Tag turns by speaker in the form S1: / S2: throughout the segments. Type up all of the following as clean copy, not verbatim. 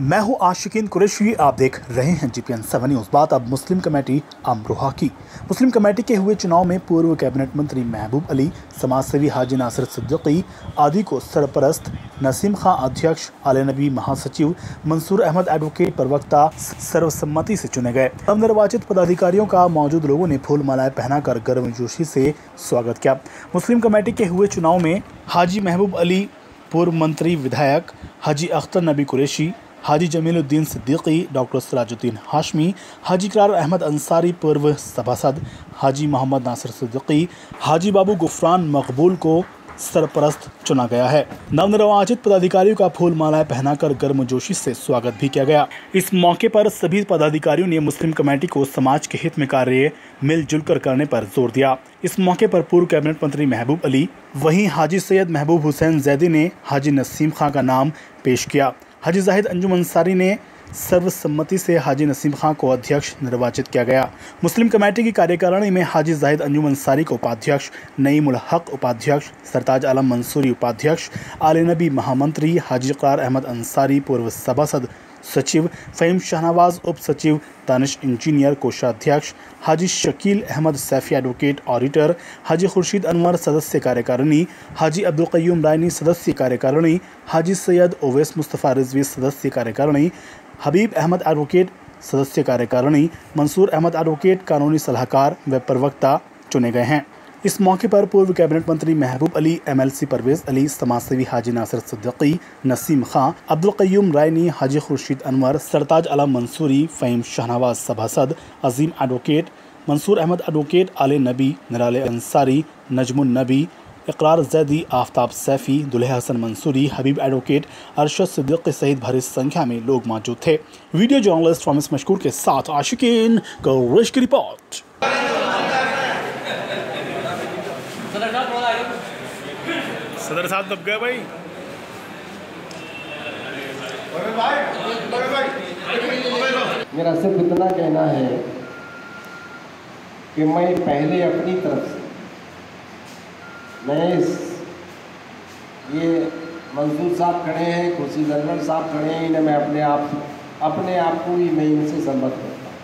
S1: मैं हूं आशिकीन कुरैशी, आप देख रहे हैं GPN 7 न्यूज़। बात अब मुस्लिम कमेटी अमरोहा की। मुस्लिम कमेटी के हुए चुनाव में पूर्व कैबिनेट मंत्री महबूब अली, समाजसेवी हाजी नासिर सिद्दीकी आदि को सरपरस्त, नसीम खां अध्यक्ष, आले नबी महासचिव, मंसूर अहमद एडवोकेट प्रवक्ता सर्वसम्मति से चुने गए। नवनिर्वाचित पदाधिकारियों का मौजूद लोगों ने फूल मालाएं पहनाकर गर्मजोशी से स्वागत किया। मुस्लिम कमेटी के हुए चुनाव में हाजी महबूब अली पूर्व मंत्री विधायक, हाजी अख्तर नबी कुरैशी, हाजी जमीलुद्दीन सिद्दीकी, डॉक्टर सिराजुद्दीन हाशमी, हाजी इकरार अहमद अंसारी पूर्व सभासद, हाजी मोहम्मद नासिर सिद्दीकी, हाजी बाबू गुफरान मकबूल को सरपरस्त चुना गया है। नवनिर्वाचित पदाधिकारियों का फूल मालाएं पहनाकर गर्मजोशी से स्वागत भी किया गया। इस मौके पर सभी पदाधिकारियों ने मुस्लिम कमेटी को समाज के हित में कार्य मिलजुल कर करने पर जोर दिया। इस मौके पर पूर्व कैबिनेट मंत्री महबूब अली, वहीं हाजी सैयद महबूब हुसैन जैदी ने हाजी नसीम खां का नाम पेश किया। हाजी जाहिद अंजुम अंसारी ने सर्वसम्मति से हाजी नसीम खां को अध्यक्ष निर्वाचित किया गया। मुस्लिम कमेटी की कार्यकारिणी में हाजी जाहिद अंजुम अंसारी को उपाध्यक्ष, नईमुल हक उपाध्यक्ष, सरताज आलम मंसूरी उपाध्यक्ष, आले नबी महामंत्री, हाजी इकरार अहमद अंसारी पूर्व सभासद सचिव, फ़हीम शाहनवाज उप सचिव, दानिश इंजीनियर कोषाध्यक्ष, हाजी शकील अहमद सैफी एडवोकेट ऑडिटर, हाजी खुर्शीद अनवर सदस्य कार्यकारिणी, हाजी अब्दुल क़य्यूम रायनी सदस्य कार्यकारिणी, हाजी सैयद ओवैस मुस्तफ़ा रिजवी सदस्य कार्यकारिणी, हबीब अहमद एडवोकेट सदस्य कार्यकारिणी, मंसूर अहमद एडवोकेट कानूनी सलाहकार व प्रवक्ता चुने गए हैं। इस मौके पर पूर्व कैबिनेट मंत्री महबूब अली, MLC परवेज अली, समाजसेवी हाजी नासिर सिद्दीकी, नसीम खां, अब्दुल क़य्यूम रायनी, हाजी खुर्शीद अनवर, सरताज आलम मंसूरी, फ़हीम शाहनवाज सभासद, अजीम एडवोकेट, मंसूर अहमद एडवोकेट, आले नबी, निराले अंसारी, नजमुन नबी, इकरार जैदी, आफ्ताब सैफी, दुल्हे हसन मंसूरी, हबीब एडवोकेट, अरशद सिद्दीकी सहित भारी संख्या में लोग मौजूद थे। वीडियो जर्नलिस्ट फामिस मशकूर के साथ आशिकीन कुरैशी की रिपोर्ट। सदर साहब दब गए भाई।
S2: मेरा सिर्फ इतना कहना है कि मैं पहले अपनी तरफ से ये मंसूर साहब खड़े हैं, खुर्शीद अनवर साहब खड़े हैं, इन्हें मैं अपने आप को भी मैं इनसे सहमत करता हूँ।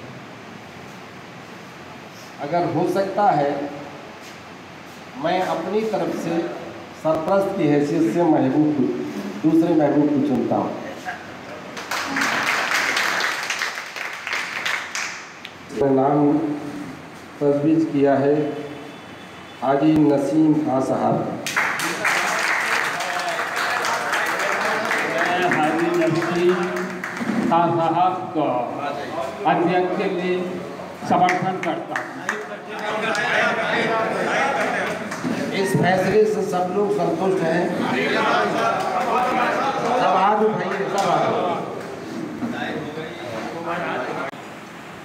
S2: अगर हो सकता है मैं अपनी तरफ से सरपरस्त की हैसियत से दूसरे महबूब को चुनता हूँ। मेरा नाम तजवीज़ किया है हाजी नसीम खां साहब।
S3: हाजी नसीम खां साहब को अध्यक्ष के लिए समर्थन करता हूँ।
S2: इस फैसले से सब लोग संतुष्ट हैं? सब हाथ उठाइए, सब हाथ।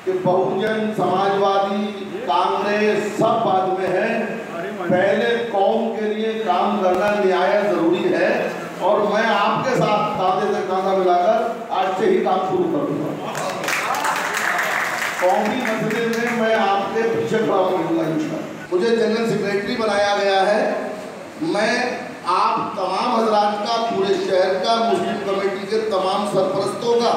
S4: कि बहुजन समाजवादी कांग्रेस सब बाद में है, पहले कौम के लिए काम करना न्याय जरूरी है और मैं आपके साथ कांधे से कांधा मिलाकर आज से ही काम शुरू कर दूंगा। कौमी मसले में मैं आपके पीछे खड़ा होऊंगा। मुझे जनरल सेक्रेटरी बनाया गया है। मैं आप तमाम हजरात का, पूरे शहर का, मुस्लिम कमेटी के तमाम सरपरस्तों का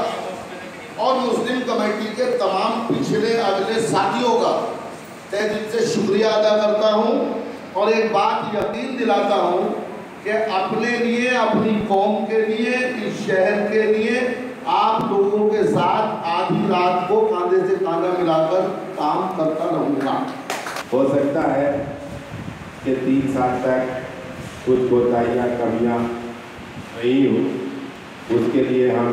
S4: और मुस्लिम कमेटी के तमाम पिछले अगले साथियों का तहे दिल से शुक्रिया अदा करता हूं और एक बात यकीन दिलाता हूं कि अपने लिए, अपनी कौम के लिए, इस शहर के लिए आप लोगों के साथ आधी रात को कांधे से कांधा मिलाकर काम करता रहूँगा।
S5: हो सकता है कि 3 साल तक कुछ कोताहियाँ, कमियाँ रही हो, उसके लिए हम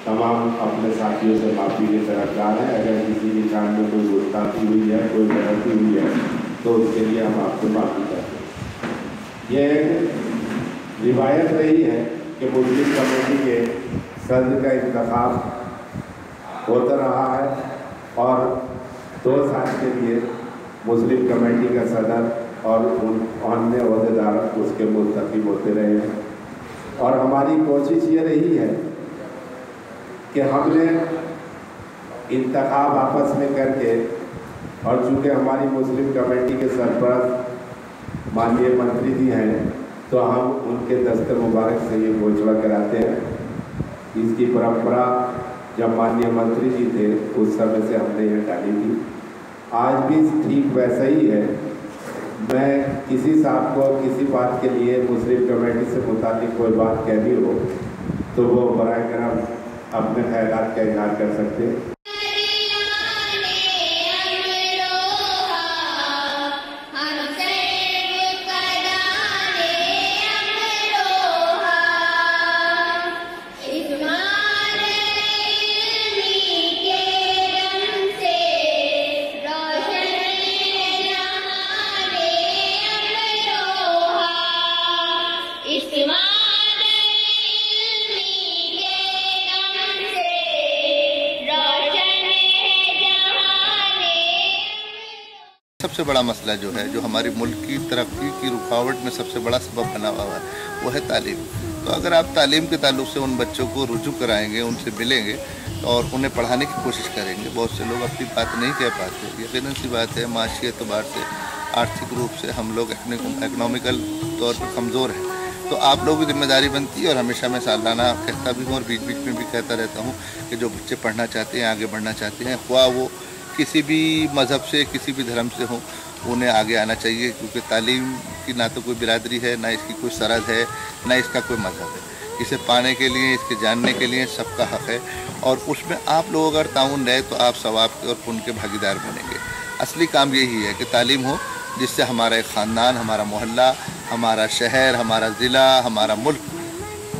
S5: तमाम अपने साथियों से माफ़ी के तरफदार हैं। अगर किसी भी काम में कोई गुस्ताखी हुई है, कोई गलती हुई है, तो उसके लिए हम आपसे माफ़ी चाहते हैं। ये एक रिवायत रही है कि मुस्लिम कमेटी के सदर का इंतखाब होता रहा है और 2 साल के लिए मुस्लिम कमेटी का सदर और अन्य अहदेदार उसके मुंतखब होते रहे हैं। और हमारी कोशिश ये रही है कि हमने इंतखाब आपस में करके, और चूँकि हमारी मुस्लिम कमेटी के सरपरस्त माननीय मंत्री जी हैं, तो हम उनके दस्तक मुबारक से ये घोषणा कराते हैं इसकी परंपरा जब माननीय मंत्री जी थे उस समय से हमने ये डाली थी। आज भी ठीक वैसा ही है। मैं किसी साहब को किसी बात के लिए मुस्लिम कमेटी से मुताल्लिक कोई बात कहनी हो तो वो बराए करम अपने ख्यालात का इजहार कर सकते हैं।
S6: सबसे बड़ा मसला जो है, जो हमारे मुल्क की तरक्की की रुकावट में सबसे बड़ा सबब बना हुआ है, वो है तालीम। तो अगर आप तालीम के ताल्लुक से उन बच्चों को रुजू कराएंगे, उनसे मिलेंगे और उन्हें पढ़ाने की कोशिश करेंगे, बहुत से लोग अपनी बात नहीं कह पाते। यकीनन सी बात है, माशी एतबार से, आर्थिक रूप से हम लोग इकनॉमिकल तौर पर कमज़ोर हैं। तो आप लोगों की जिम्मेदारी बनती है, और हमेशा मैं सालाना कहता भी हूँ और बीच बीच में भी कहता रहता हूँ कि जो बच्चे पढ़ना चाहते हैं, आगे बढ़ना चाहते हैं, ख्वाह वो किसी भी मज़हब से, किसी भी धर्म से हो, उन्हें आगे आना चाहिए। क्योंकि तालीम की ना तो कोई बिरादरी है, ना इसकी कोई सरहद है, ना इसका कोई मज़हब है। इसे पाने के लिए, इसके जानने के लिए सबका हक़ है, और उसमें आप लोग अगर ताउन रहे तो आप सवाब के और पुण्य के भागीदार बनेंगे। असली काम यही है कि तालीम हो, जिससे हमारा एक ख़ानदान, हमारा मोहल्ला, हमारा शहर, हमारा ज़िला, हमारा मुल्क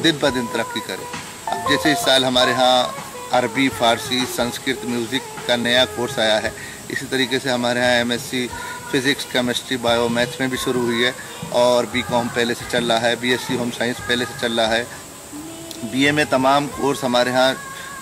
S6: दिन ब दिन तरक्की करे। अब जैसे इस साल हमारे यहाँ अरबी, फ़ारसी, संस्कृत, म्यूज़िक का नया कोर्स आया है, इसी तरीके से हमारे यहाँ MSc physics, chemistry, bio, maths में भी शुरू हुई है, और BCom पहले से चल रहा है, BSc होम साइंस पहले से चल रहा है। BA में तमाम कोर्स हमारे यहाँ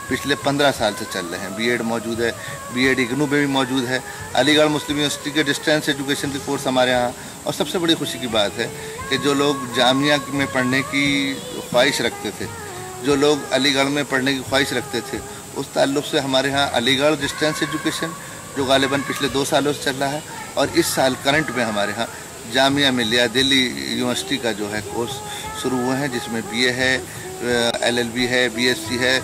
S6: पिछले 15 साल से चल रहे हैं। B.Ed मौजूद है, B.Ed इग्नू में भी मौजूद है, अलीगढ़ मुस्लिम यूनिवर्सिटी के डिस्टेंस एजुकेशन के कोर्स हमारे यहाँ। और सबसे बड़ी खुशी की बात है कि जो लोग जामिया में पढ़ने की ख्वाहिश रखते थे, जो लोग अलीगढ़ में पढ़ने की ख्वाहिश रखते थे, उस ताल्लुक़ से हमारे यहाँ अलीगढ़ डिस्टेंस एजुकेशन जो गालिबन पिछले 2 सालों से चल रहा है, और इस साल करंट में हमारे यहाँ जामिया मिलिया दिल्ली यूनिवर्सिटी का जो है कोर्स शुरू हुए हैं, जिसमें BA है, LLB है, BSc है,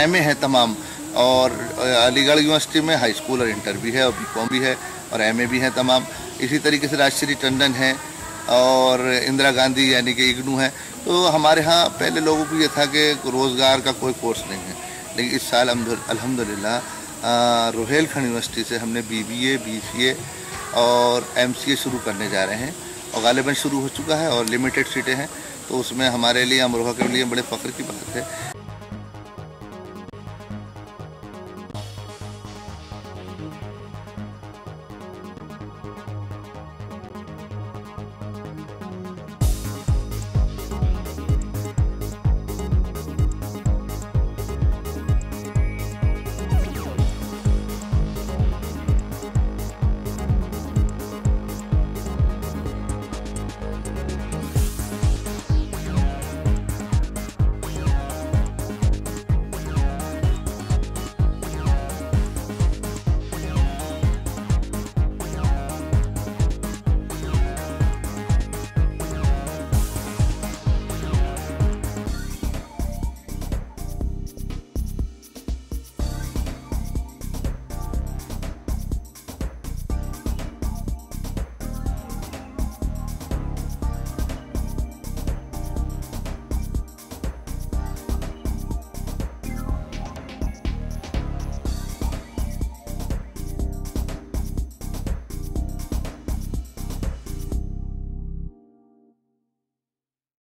S6: MA है तमाम, और अलीगढ़ यूनिवर्सिटी में हाई स्कूल और इंटर भी है, और BCom भी है, और MA भी हैं तमाम। इसी तरीके से राजश्री टंडन है, और इंदिरा गांधी यानी कि इग्नू है। तो हमारे यहाँ पहले लोगों को ये था कि रोज़गार का कोई कोर्स नहीं है, लेकिन इस साल अल्हम्दुलिल्लाह रोहेलखंड यूनिवर्सिटी से हमने BBA, BCA और MCA शुरू करने जा रहे हैं, और गालिबन शुरू हो चुका है, और लिमिटेड सीटें हैं। तो उसमें हमारे लिए, अमरोहा के लिए बड़े फ़ख्र की बात है।